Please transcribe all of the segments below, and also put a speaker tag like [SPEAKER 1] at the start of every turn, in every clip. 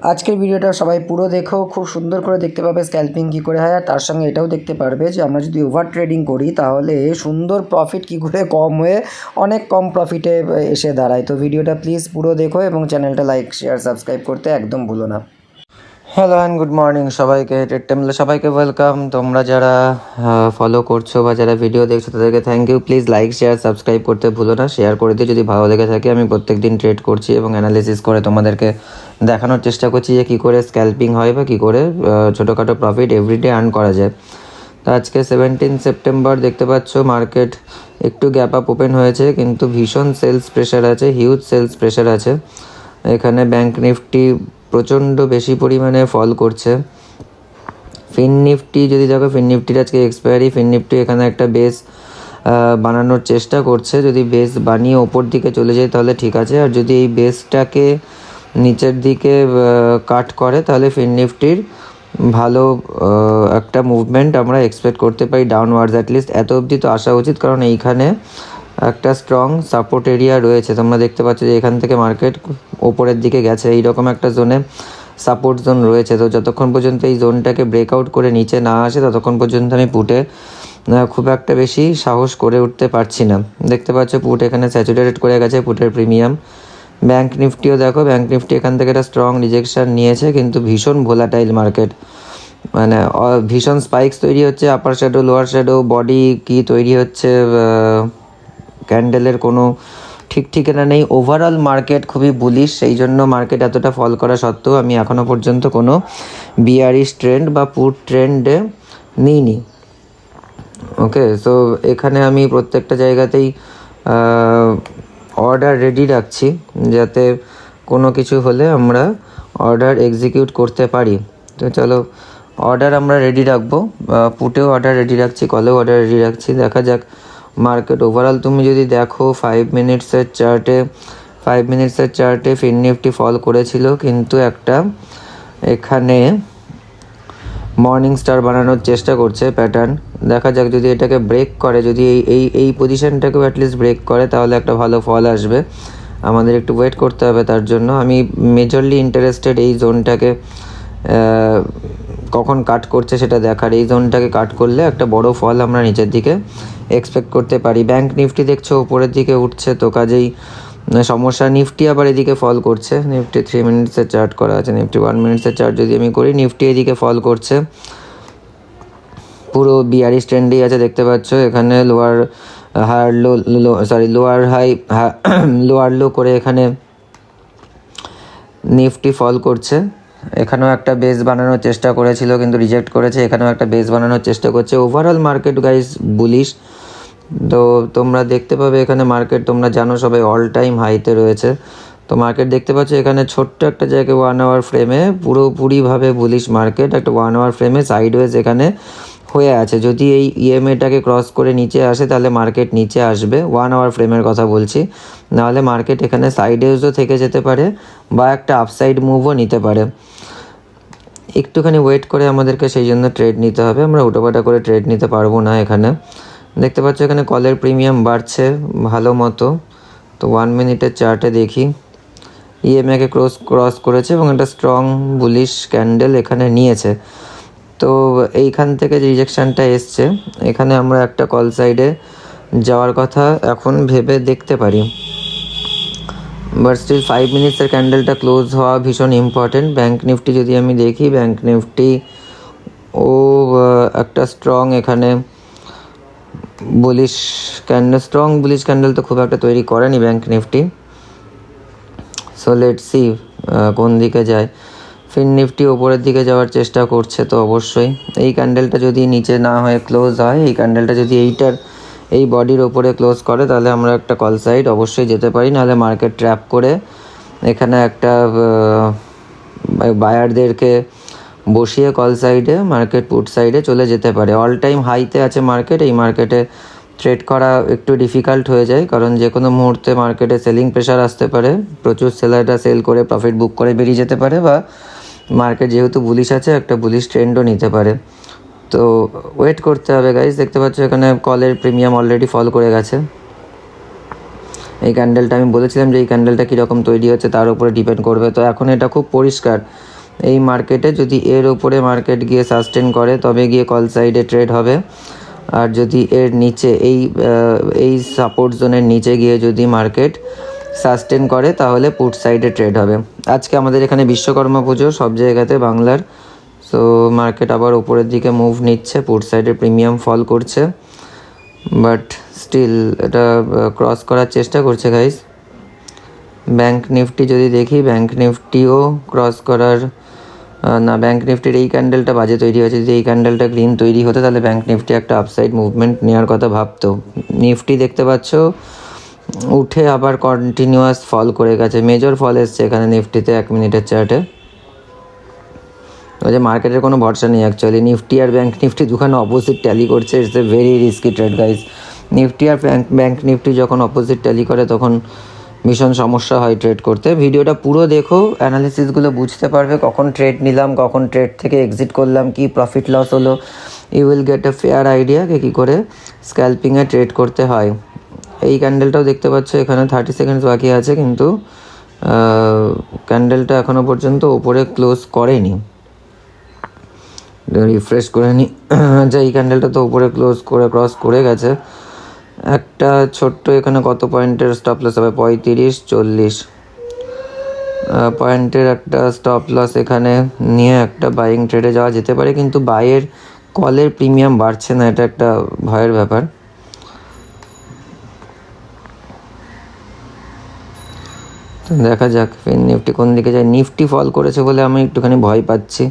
[SPEAKER 1] আজকের ভিডিওটা সবাই পুরো দেখো, খুব সুন্দর করে দেখতে পাবে স্ক্যাল্পিং কী করে হয়, আর তার সঙ্গে এটাও দেখতে পারবে যে আমরা যদি ওভার ট্রেডিং করি তাহলে সুন্দর প্রফিট কী করে কম হয়ে অনেক কম প্রফিটে এসে দাঁড়ায়। তো ভিডিওটা প্লিজ পুরো দেখো এবং চ্যানেলটা লাইক শেয়ার সাবস্ক্রাইব করতে একদম ভুলো না। হ্যালো অ্যান্ড গুড মর্নিং সবাইকে, ট্রেড টাইমলে সবাইকে ওয়েলকাম। তোমরা যারা ফলো করছো বা যারা ভিডিও দেখছো তাদেরকে thank you. Please like share subscribe করতে ভুলো না, শেয়ার করে দিয়ে যদি ভালো লেগে থাকে। আমি প্রত্যেক দিন ট্রেড করছি এবং অ্যানালিসিস করে তোমাদেরকে দেখানোর চেষ্টা করছি যে কী করে স্ক্যাল্পিং হয় বা কী করে ছোটোখাটো প্রফিট এভরিডে আর্ন করা যায়। তো আজকে 17 সেপ্টেম্বর দেখতে পাচ্ছ মার্কেট একটু গ্যাপ আপ ওপেন হয়েছে, কিন্তু ভীষণ সেলস প্রেশার আছে, হিউজ সেলস প্রেশার আছে। এখানে ব্যাঙ্ক নিফটি প্রচণ্ড বেশি পরিমাণে ফল করছে। ফিন নিফটি যদি দেখো, ফিন নিফটির আজকে এক্সপায়ারি, ফিন নিফটি এখানে একটা বেস বানানোর চেষ্টা করছে। যদি বেস বানিয়ে ওপর দিকে চলে যায় তাহলে ঠিক আছে, আর যদি এই বেসটাকে নিচের দিকে কাট করে তাহলে ফিন নিফটির ভালো একটা মুভমেন্ট আমরা এক্সপেক্ট করতে পারি ডাউনওয়ার্ডস। অ্যাটলিস্ট এত অবধি তো আসা উচিত, কারণ এইখানে একটা স্ট্রং সাপোর্ট এরিয়া রয়েছে। তোমরা দেখতে পাচ্ছ যে এখান থেকে মার্কেট ওপরের দিকে গেছে, এইরকম একটা জোনে সাপোর্ট জোন রয়েছে। তো যতক্ষণ পর্যন্ত এই জোনটাকে ব্রেকআউট করে নিচে না আসে ততক্ষণ পর্যন্ত আমি পুটে খুব একটা বেশি সাহস করে উঠতে পারছি না। দেখতে পাচ্ছ পুট এখানে স্যাচুরেটেড করে গেছে, পুটের প্রিমিয়াম। ব্যাঙ্ক নিফটিও দেখো, ব্যাঙ্ক নিফটি এখান থেকে একটা স্ট্রং রিজেকশন নিয়েছে, কিন্তু ভীষণ ভোলাটাইল মার্কেট, মানে ভীষণ স্পাইকস তৈরি হচ্ছে, আপার শ্যাডো লোয়ার শ্যাডো বডি কি তৈরি হচ্ছে, ক্যান্ডেলের কোনো ঠিক ঠিকানা নেই। ওভারঅল মার্কেট খুবই বুলিশ, সেই জন্য মার্কেট এতটা ফল করা সত্ত্বেও আমি এখনও পর্যন্ত কোনো বিয়ারিশ ট্রেন্ড বা পুট ট্রেন্ডে নিইনি। ওকে, সো এখানে আমি প্রত্যেকটা জায়গাতেই অর্ডার রেডি রাখছি, যাতে কোনো কিছু হলে আমরা অর্ডার এক্সিকিউট করতে পারি। তো চলো অর্ডার আমরা রেডি রাখবো, পুটেও অর্ডার রেডি রাখছি, কলেও অর্ডার রেডি রাখছি। দেখা যাক মার্কেট ওভারঅল তুমি যদি দেখো 5 মিনিটসের চার্টে ফিন নিফটি ফল করেছিল, কিন্তু একটা এখানে মর্নিং স্টার বানানোর চেষ্টা করছে প্যাটার্ন। দেখা যাক যদি এটাকে ব্রেক করে, যদি এই পজিশনটাকেও অ্যাটলিস্ট ব্রেক করে তাহলে একটা ভালো ফল আসবে। আমাদের একটু ওয়েট করতে হবে তার জন্য। আমি মেজরলি ইন্টারেস্টেড এই জোনটাকে কখন কাট করছে সেটা দেখার। এই জোনটাকে কাট করলে একটা বড় ফল আমরা নিচের দিকে এক্সপেক্ট করতে পারি। ব্যাঙ্ক নিফটি দেখছো উপরের দিকে উঠছে, তো কাজেই সমস্যা। নিফটি আবার এদিকে ফল করছে, নিফটি 3 মিনিটসের চার্ট করা আছে, নিফটি 1 মিনিটসের চার্ট যদি আমি করি, নিফটি এদিকে ফল করছে, পুরো বিয়ারিশ ট্রেন্ডেই আছে। দেখতে পাচ্ছ এখানে লোয়ার লো করে এখানে নিফটি ফল করছে। এখানেও একটা বেস বানানোর চেষ্টা করেছিল কিন্তু রিজেক্ট করেছে, এখানেও একটা বেস বানানোর চেষ্টা করছে। Overall market guys bullish. তো তোমরা দেখতে পাবে এখানে মার্কেট, তোমরা জানো সবাই, অল টাইম হাইতে রয়েছে। তো মার্কেট দেখতে পাচ্ছ এখানে ছোট্ট একটা জায়গায় 1 আওয়ার ফ্রেমে পুরোপুরিভাবে বুলিশ মার্কেট, একটা 1 আওয়ার ফ্রেমে সাইডওয়েজ এখানে হয়ে আছে। যদি এই ইএমএটাকে ক্রস করে নিচে আসে তাহলে মার্কেট নিচে আসবে, 1 আওয়ার ফ্রেমের কথা বলছি। নাহলে মার্কেট এখানে সাইডওয়েজও থেকে যেতে পারে বা একটা আপসাইড মুভও নিতে পারে। একটুখানি ওয়েট করে আমাদেরকে সেই জন্য ট্রেড নিতে হবে, আমরা উটোপাটা করে ট্রেড নিতে পারবো না। এখানে দেখতে পাচ্ছ এখানে কলের প্রিমিয়াম বাড়ছে ভালো মতো। তো 1 মিনিটের চার্টে দেখি, ইএমএকে ক্রস করেছে এবং একটা স্ট্রং বুলিশ ক্যান্ডেল এখানে নিয়েছে। তো এইখান থেকে যে রিজেকশানটা এসছে, এখানে আমরা একটা কল সাইডে যাওয়ার কথা এখন ভেবে দেখতে পারি, বাট স্টিল 5 মিনিটসের ক্যান্ডেলটা ক্লোজ হওয়া ভীষণ ইম্পর্টেন্ট। ব্যাঙ্ক নিফটি যদি আমি দেখি, ব্যাঙ্ক নিফটি একটা স্ট্রং এখানে স্ট্রং বুলিশ ক্যান্ডেল তো খুব একটা তৈরি করেনি bank Nifty. So let's see কোন দিকে যায়। ফিন নিফটি ওপরের দিকে যাওয়ার চেষ্টা করছে, তো অবশ্যই এই ক্যান্ডেলটা যদি নিচে না হয়ে ক্লোজ হয়, এই ক্যান্ডেলটা যদি এই বডির ওপরে ক্লোজ করে তাহলে আমরা একটা কল সাইড অবশ্যই যেতে পারি। নাহলে মার্কেট ট্র্যাপ করে এখানে একটা বায়ারদেরকে বসিয়ে কল সাইডে মার্কেট পুট সাইডে চলে যেতে পারে। অল টাইম হাইতে আছে মার্কেট, এই মার্কেটে ট্রেড করা একটু ডিফিকাল্ট হয়ে যায়, কারণ যে কোনো মুহূর্তে মার্কেটে সেলিং প্রেশার আসতে পারে, প্রচুর সেলাররা সেল করে প্রফিট বুক করে বেরিয়ে যেতে পারে, বা মার্কেট যেহেতু বুলিশ আছে একটা বুলিশ ট্রেন্ডও নিতে পারে। তো ওয়েট করতে হবে গাইজ। দেখতে পাচ্ছ এখানে কলের প্রিমিয়াম অলরেডি ফল করে গেছে। এই ক্যান্ডেলটা আমি বলেছিলাম যে এই ক্যান্ডেলটা কীরকম তৈরি হচ্ছে তার উপরে ডিপেন্ড করবে। তো এখন এটা খুব পরিষ্কার
[SPEAKER 2] এই মার্কেটে যদি এর ওপরে মার্কেট গিয়ে সাস্টেন করে তবে গিয়ে কল সাইডে ট্রেড হবে, আর যদি এর নিচে এই সাপোর্ট জোনের নিচে গিয়ে যদি মার্কেট সাস্টেন করে তাহলে পুট সাইডে ট্রেড হবে। আজকে আমাদের এখানে বিশ্বকর্মা পুজো সব জায়গাতে বাংলার, সো মার্কেট আবার ওপরের দিকে মুভ নিচ্ছে, পুট সাইডে প্রিমিয়াম ফল করছে, বাট স্টিল এটা ক্রস করার চেষ্টা করছে গাইস। ব্যাঙ্ক নিফটি যদি দেখি, ব্যাঙ্ক নিফটিও ক্রস করার না, ব্যাঙ্ক নিফটির এই ক্যান্ডেলটা বাজে তৈরি হয়েছে। যদি এই ক্যান্ডেলটা গ্রিন তৈরি হতো তাহলে ব্যাঙ্ক নিফটি একটা আপসাইড মুভমেন্ট নেওয়ার কথা ভাবতো। নিফটি দেখতে পাচ্ছ উঠে আবার কন্টিনিউয়াস ফল করে গেছে, মেজর ফল এসছে এখানে নিফটিতে 1 মিনিটের চার্টে। ওই যে মার্কেটের কোনো ভরসা নেই অ্যাকচুয়ালি। নিফটি আর ব্যাঙ্ক নিফটি দুখানে অপোজিট ট্যালি করছে, it's a very risky trade guys. Nifty আর ব্যাঙ্ক নিফটি যখন অপোজিট ট্যালি করে তখন ভীষণ সমস্যা হয় ট্রেড করতে। ভিডিওটা পুরো দেখো, অ্যানালিসিসগুলো বুঝতে পারবে, কখন ট্রেড নিলাম, কখন ট্রেড থেকে এক্সিট করলাম, কি প্রফিট লস হলো, you will get a fair idea কী করে স্ক্যাল্পিংয়ে ট্রেড করতে হয়। এই ক্যান্ডেলটাও দেখতে পাচ্ছ এখানে 30 সেকেন্ডস বাকি আছে, কিন্তু ক্যান্ডেলটা এখনও পর্যন্ত ওপরে ক্লোজ করেনি। রিফ্রেশ করে নিই, যে এই ক্যান্ডেলটা তো উপরে ক্লোজ করে ক্রস করে গেছে। একটা ছোট্ট এখানে কত পয়েন্টের স্টপ লস হবে, 35-40 পয়েন্টের একটা স্টপ লস এখানে নিয়ে একটা বাইং ট্রেডে যাওয়া যেতে পারে, কিন্তু বাইয়ের কলের প্রিমিয়াম বাড়ছে না, এটা একটা ভয়ের ব্যাপার। তো দেখা যাক ফিন নিফটি কোন দিকে যায়। নিফটি ফল করেছে বলে আমি একটুখানি ভয় পাচ্ছি,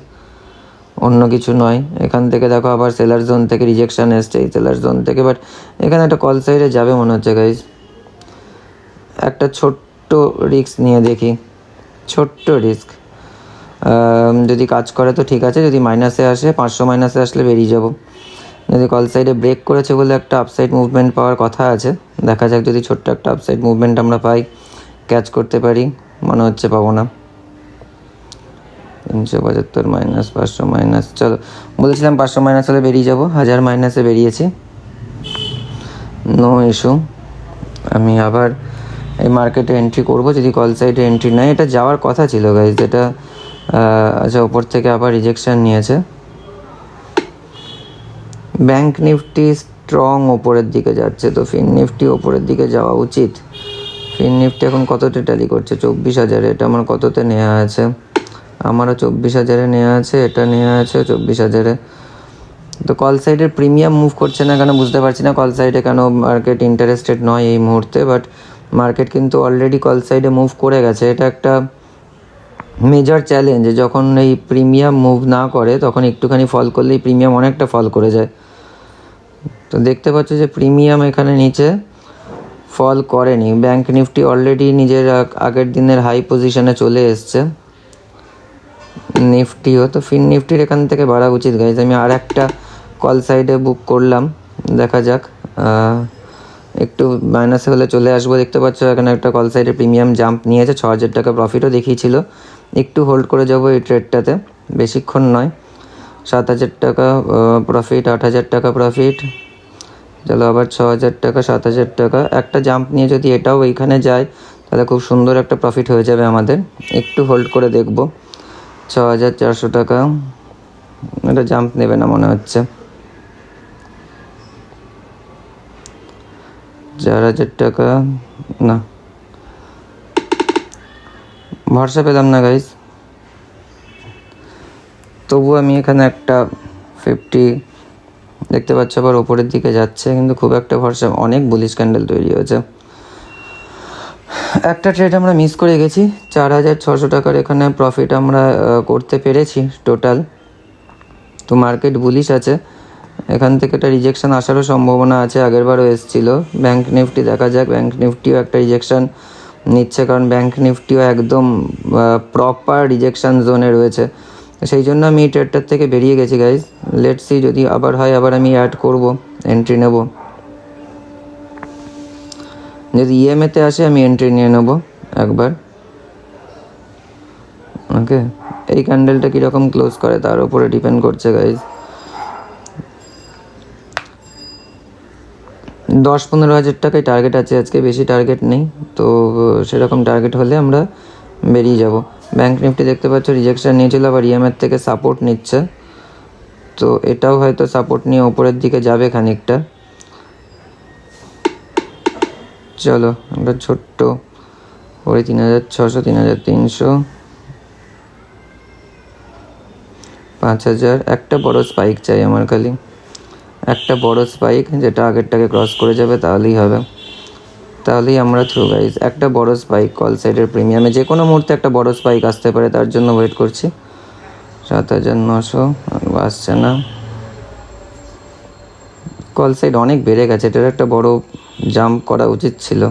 [SPEAKER 2] অন্য কিছু নয়। এখান থেকে দেখো আবার সেলার জোন থেকে রিজেকশান এসছে, এই সেলার জোন থেকে, বাট এখানে একটা কল সাইডে যাবে মনে হচ্ছে গাইজ। একটা ছোট্ট রিস্ক নিয়ে দেখি, ছোট্ট রিস্ক যদি কাজ করে তো ঠিক আছে, যদি মাইনাসে আসে 500 মাইনাসে আসলে বেরিয়ে যাব। যদি কল সাইডে ব্রেক করেছে বলে একটা আপসাইড মুভমেন্ট পাওয়ার কথা আছে, দেখা যাক যদি ছোট্ট একটা আপসাইড মুভমেন্ট আমরা পাই, ক্যাচ করতে পারি। মনে হচ্ছে পাবো না। 375 মাইনাস 500 মাইনাস, চলো বলেছিলাম 500 মাইনাস হলে বেরিয়ে যাব, 1000 মাইনাসে বেরিয়েছি, নো ইস্যু। আমি আবার এই মার্কেটে এন্ট্রি করব যদি কল সাইডে এন্ট্রি নেয়। এটা যাওয়ার কথা ছিল গাইজ, এটা আচ্ছা ওপর থেকে আবার রিজেকশান নিয়েছে। ব্যাঙ্ক নিফটি স্ট্রং ওপরের দিকে যাচ্ছে, তো ফিন নিফটি ওপরের দিকে যাওয়া উচিত। ফিন নিফটি এখন কততে ট্যালি করছে, 24,000। এটা আমার কততে নেওয়া আছে, আমারও 24,000 নেওয়া আছে, এটা নেওয়া আছে 24,000। তো কল সাইডের প্রিমিয়াম মুভ করছে না কেন বুঝতে পারছি না, কল সাইডে কেন মার্কেট ইন্টারেস্টেড নয় এই মুহূর্তে, বাট মার্কেট কিন্তু অলরেডি কল সাইডে মুভ করে গেছে। এটা একটা মেজর চ্যালেঞ্জ, যখন এই প্রিমিয়াম মুভ না করে তখন একটুখানি ফল করলেই প্রিমিয়াম অনেকটা ফল করে যায়। তো দেখতে পাচ্ছ যে প্রিমিয়াম এখানে নিচে ফল করেনি। ব্যাঙ্ক নিফটি অলরেডি নিজের আগের দিনের হাই পজিশনে চলে এসছে, নিফটিও। তো ফিন নিফটির এখান থেকে বাড়া উচিত গাইজ। আমি আর একটা কল সাইডে বুক করলাম, দেখা যাক একটু মাইনাসে হলে চলে আসবো। দেখতে পাচ্ছ এখানে একটা কল সাইডে প্রিমিয়াম জাম্প নিয়েছে, 6,000 টাকা প্রফিটও দেখিয়েছিল। একটু হোল্ড করে যাবো এই ট্রেডটাতে, বেশিক্ষণ নয়। 7,000 টাকা প্রফিট, 8,000 টাকা প্রফিট, চলো আবার 6,000 টাকা, 7,000 টাকা। একটা জাম্প নিয়ে যদি এটাও এইখানে যায় তাহলে খুব সুন্দর একটা প্রফিট হয়ে যাবে আমাদের। একটু হোল্ড করে দেখবো। 6,400 টাকা, এটা জাম্প নেবে না মনে হচ্ছে। 4,000 টাকা, না ভরসা পেলাম না গাইজ। তবু আমি এখানে একটা 50 দেখতে পাচ্ছ, আবার ওপরের দিকে যাচ্ছে, কিন্তু খুব একটা ভরসা, অনেক বুলিশ ক্যান্ডেল তৈরি হয়েছে। একটা ট্রেড আমরা মিস করে গেছি, 4,600 টাকার এখানে প্রফিট আমরা করতে পেরেছি টোটাল। তো মার্কেট বুলিশ আছে, এখান থেকে একটা রিজেকশান আসারও সম্ভাবনা আছে, আগেরবারও এসেছিলো। ব্যাঙ্ক নিফটি দেখা যাক, ব্যাঙ্ক নিফটিও একটা রিজেকশান নিচ্ছে, কারণ ব্যাঙ্ক নিফটিও একদম প্রপার রিজেকশান জোনে রয়েছে। সেই জন্য আমি এই ট্রেডটার থেকে বেরিয়ে গেছি গাইজ। লেটস সি যদি আবার হয়, আবার আমি অ্যাড করব, এন্ট্রি নেব। যদি ইএমএতে আসে আমি এন্ট্রি নিয়ে নেব একবার। ওকে, এই ক্যান্ডেলটা কীরকম ক্লোজ করে তার উপরে ডিপেন্ড করছে গাইজ। 10-15 হাজার টাকায় টার্গেট আছে আজকে, বেশি টার্গেট নেই। তো সেরকম টার্গেট হলে আমরা বেরিয়ে যাব। ব্যাঙ্ক নিফটি দেখতে পাচ্ছ রিজেকশন নিয়েছিল, আবার ইএমের থেকে সাপোর্ট নিচ্ছে, তো এটাও হয়তো সাপোর্ট নিয়ে ওপরের দিকে যাবে খানিকটা। চলো আমরা ছোট্ট ওই 3600, 3300, 5000, একটা বড় স্পাইক চাই আমার, খালি একটা বড় স্পাইক যেটা আগেরটাকে ক্রস করে যাবে, তাহলেই হবে, তাহলেই আমরা থ্রু গাইজ। একটা বড় স্পাইক কল সাইডের প্রিমিয়ামে যে কোনো মুহূর্তে একটা বড় স্পাইক আসতে পারে, তার জন্য ওয়েট করছি। 7900 আসছে না, কল সাইড অনেক বেড়ে গেছে, এটার একটা বড় জাম্প করা উচিত ছিল।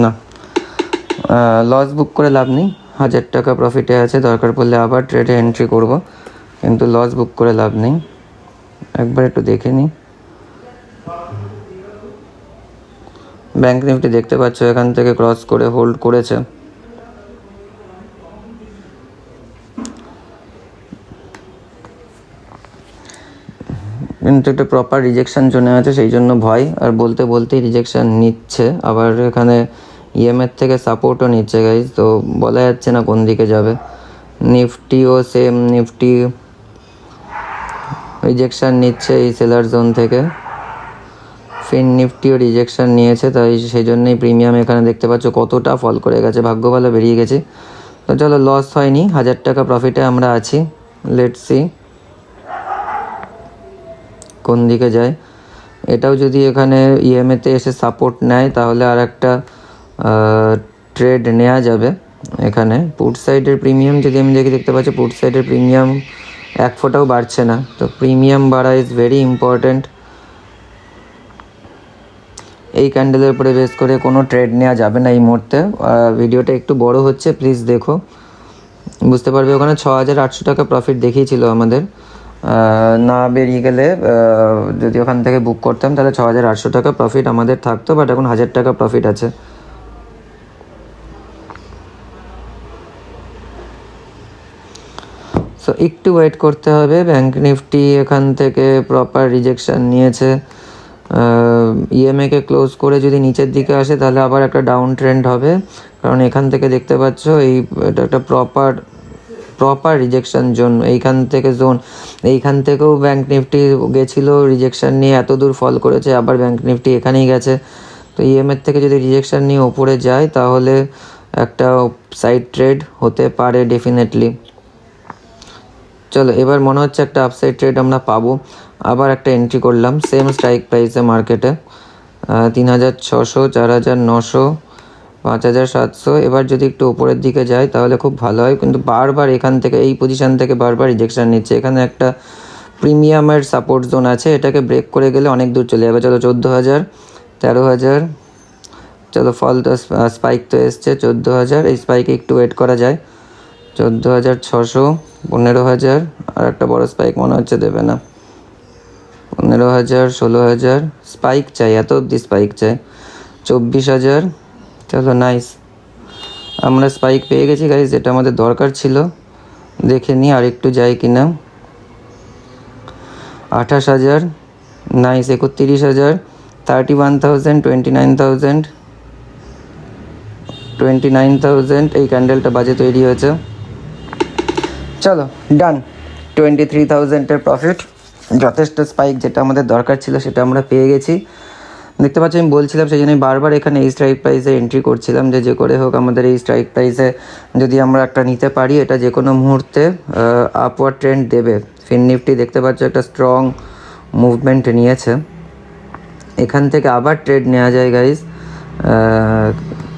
[SPEAKER 2] না, লস বুক করে লাভ নেই, 1000 টাকা প্রফিটে আছে, দরকার পড়লে আবার ট্রেডে এন্ট্রি করব, কিন্তু লস বুক করে লাভ নেই। একবার একটু দেখে নিই। ব্যাঙ্ক নিফটি দেখতে পাচ্ছ এখান থেকে ক্রস করে হোল্ড করেছে, কিন্তু একটা প্রপার রিজেকশন জোনে আছে, সেই জন্য ভয়। আর বলতে বলতেই রিজেকশন নিচ্ছে, আবার এখানে ইএমের থেকে সাপোর্টও নিচ্ছে গাইজ, তো বলা যাচ্ছে না কোন দিকে যাবে। নিফটিও সেম, নিফটি রিজেকশন নিচ্ছে এই সেলার জোন থেকে, ফিন নিফটিও রিজেকশন নিয়েছে, তাই সেই জন্যই প্রিমিয়াম এখানে দেখতে পাচ্ছ কতটা ফল করে গেছে, ভাগ্য ভালো বেরিয়ে গেছে। তো চলো, লস হয়নি, 1000 টাকা প্রফিটে আমরা আছি। লেটস সি কোন দিকে যায়। এটাও যদি এখানে ইএমএতে এসে সাপোর্ট নেয়, তাহলে আর একটা ট্রেড নেওয়া যাবে। এখানে পুট সাইডের প্রিমিয়াম যদি আমি দেখতে পাচ্ছি, পুট সাইডের প্রিমিয়াম এক ফোঁটাও বাড়ছে না, তো প্রিমিয়াম বাড়া ইজ ভেরি ইম্পর্ট্যান্ট। এই ক্যান্ডেলের উপরে বেস করে কোনো ট্রেড নেওয়া যাবে না এই মুহূর্তে। ভিডিওটা একটু বড় হচ্ছে, প্লিজ দেখো, বুঝতে পারবে। ওখানে 6800 টাকা প্রফিট দেখিয়েছিল আমাদের, না বেরিয়ে গেলে যদি ওখান থেকে বুক করতাম তাহলে 6800 টাকা প্রফিট আমাদের থাকতো, বাট এখন 1000 টাকা প্রফিট আছে। সো একটু ওয়েট করতে হবে। ব্যাঙ্ক নিফটি এখান থেকে প্রপার রিজেকশন নিয়েছে, ইএমএকে ক্লোজ করে যদি নিচের দিকে আসে তাহলে আবার একটা ডাউন ট্রেন্ড হবে, কারণ এখান থেকে দেখতে পাচ্ছ এটা একটা প্রপার রিজেকশন জোন। এইখান থেকেও ব্যাঙ্ক নিফটি গেছিলো রিজেকশন নিয়ে, এত দূর ফল করেছে, আবার ব্যাঙ্ক নিফটি এখানেই গেছে। তো ইএমএর থেকে যদি রিজেকশন নিয়ে ওপরে যায় তাহলে একটা সাইড ট্রেড হতে পারে ডেফিনেটলি। চলো, এবার মনে হচ্ছে একটা আপসাইড ট্রেড আমরা পাবো। আবার একটা এন্ট্রি করলাম সেম স্ট্রাইক প্রাইসে মার্কেটে, 3600, 4900, 5700। এবার যদি একটু উপরের দিকে যায় তাহলে খুব ভালো হয়, কিন্তু বারবার এখান থেকে এই পজিশান থেকে বারবার রিজেকশন নিচ্ছে। এখানে একটা প্রিমিয়ামের সাপোর্ট জোন আছে, এটাকে ব্রেক করে গেলে অনেক দূর চলে যাবে। চলো 14000, 13000, চলো ফল তো স্পাইক তো এসছে 14000, এই স্পাইকে একটু ওয়েট করা যায়। 14600, 15000, আর একটা বড় স্পাইক মনে হচ্ছে দেবে না। 15000, 16000, স্পাইক চাই, এত অব্দি স্পাইক চাই। 24000, চলো নাইস, আমরা স্পাইক পেয়ে গেছি গাইজ, যেটা আমাদের দরকার ছিল। দেখে নিই আর একটু যায় কিনা। 28000, নাইস। 31000, 31000, 29000, 29000, এই ক্যান্ডেলটা বাজে তৈরি হয়েছে। চলো ডান, 23000-এর প্রফিট, যথেষ্ট স্পাইক, যেটা আমাদের দরকার ছিল সেটা আমরা পেয়ে গেছি। দেখতে পাচ্ছি আমি বলছিলাম, সেই জন্যই বারবার এখানে এই স্ট্রাইক প্রাইসে এন্ট্রি করছিলাম, যে করে হোক আমাদের এই স্ট্রাইক প্রাইসে যদি আমরা একটা নিতে পারি, এটা যে কোনো মুহূর্তে আপওয়ার্ড ট্রেন্ড দেবে। ফিন নিফটি দেখতে পাচ্ছ একটা স্ট্রং মুভমেন্ট নিয়েছে, এখান থেকে আবার ট্রেড নেওয়া যায় গাইজ,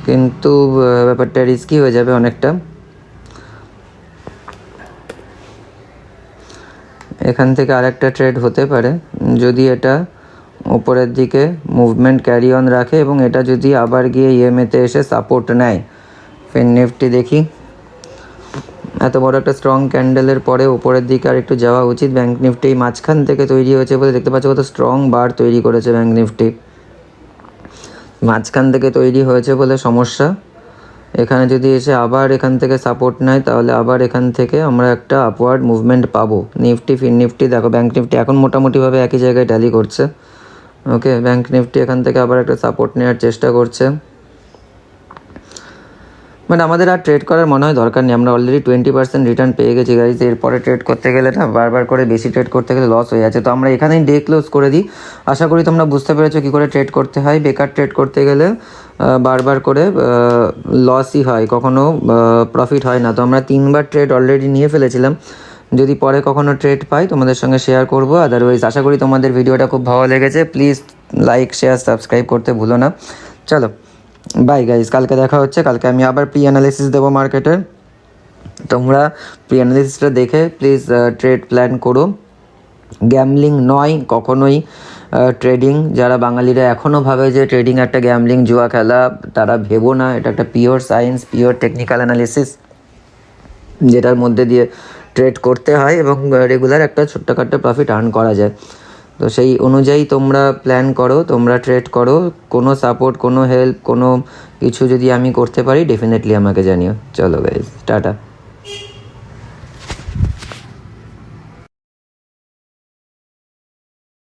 [SPEAKER 2] কিন্তু ব্যাপারটা রিস্কি হয়ে যাবে অনেকটা। এখান থেকে আরেকটা ট্রেড হতে পারে যদি এটা উপরের দিকে মুভমেন্ট ক্যারি অন রাখে, এবং এটা যদি আবার গিয়ে ইএমএতে এসে সাপোর্ট নেয়। ফিন নিফটি দেখি, এত বড় একটা স্ট্রং ক্যান্ডেলের পরে উপরের দিকে আর একটু যাওয়া উচিত। ব্যাঙ্ক নিফটি মাঝখান থেকে তৈরি হয়েছে বলে দেখতে পাচ্ছ কত স্ট্রং বার তৈরি করেছে ব্যাঙ্ক নিফটি, মাঝখান থেকে তৈরি হয়েছে বলে সমস্যা। এখানে যদি এসে আবার এখান থেকে সাপোর্ট নেয় তাহলে আবার এখান থেকে আমরা একটা আপওয়ার্ড মুভমেন্ট পাবো। নিফটি ফিন নিফটি দেখো, ব্যাঙ্ক নিফটি এখন মোটামুটিভাবে একই জায়গায় ট্যালি করছে। ওকে, ব্যাঙ্ক নিফটি এখান থেকে আবার একটা সাপোর্ট নেওয়ার চেষ্টা করছে। বাট আমাদের আর ট্রেড করার মনে হয় দরকার নেই, আমরা অলরেডি 20% রিটার্ন পেয়ে গেছি গাইজ। এরপরে ট্রেড করতে গেলে না বারবার করে বেশি ট্রেড করতে গেলে লস হয়ে যাচ্ছে, তো আমরা এখানেই ডে ক্লোজ করে দিই। আশা করি তোমরা বুঝতে পেরেছো কী করে ট্রেড করতে হয়। বেকার ট্রেড করতে গেলে বারবার করে লসই হয়, কখনো প্রফিট হয় না। তো আমরা 3বার ট্রেড অলরেডি নিয়ে ফেলেছিলাম, যদি পরে কখনো ট্রেড পাই তোমাদের সঙ্গে শেয়ার করবো। আদারওয়াইজ আশা করি তোমাদের ভিডিওটা খুব ভালো লেগেছে, প্লিজ লাইক শেয়ার সাবস্ক্রাইব করতে ভুলো না। চলো বাই গাইজ, কালকে দেখা হচ্ছে। কালকে আমি আবার প্রি অ্যানালিসিস দেবো মার্কেটের, তোমরা প্রি অ্যানালিসিসটা দেখে প্লিজ ট্রেড প্ল্যান করো। গ্যামলিং নয় কখনোই ট্রেডিং। যারা বাঙালিরা এখনও ভাবে যে ট্রেডিং একটা গ্যামলিং, জুয়া খেলা, তারা ভেবো না। এটা একটা pure science, pure technical analysis, যেটার মধ্যে দিয়ে ট্রেড করতে হয় এবং রেগুলার একটা ছোট্টখাট্টো প্রফিট আর্ন করা যায়। তো সেই অনুযায়ী তোমরা প্ল্যান করো, তোমরা ট্রেড করো। কোনো সাপোর্ট, কোনো হেল্প, কোনো কিছু যদি আমি করতে পারি ডেফিনেটলি আমাকে জানিও। চলো গাইজ, টাটা।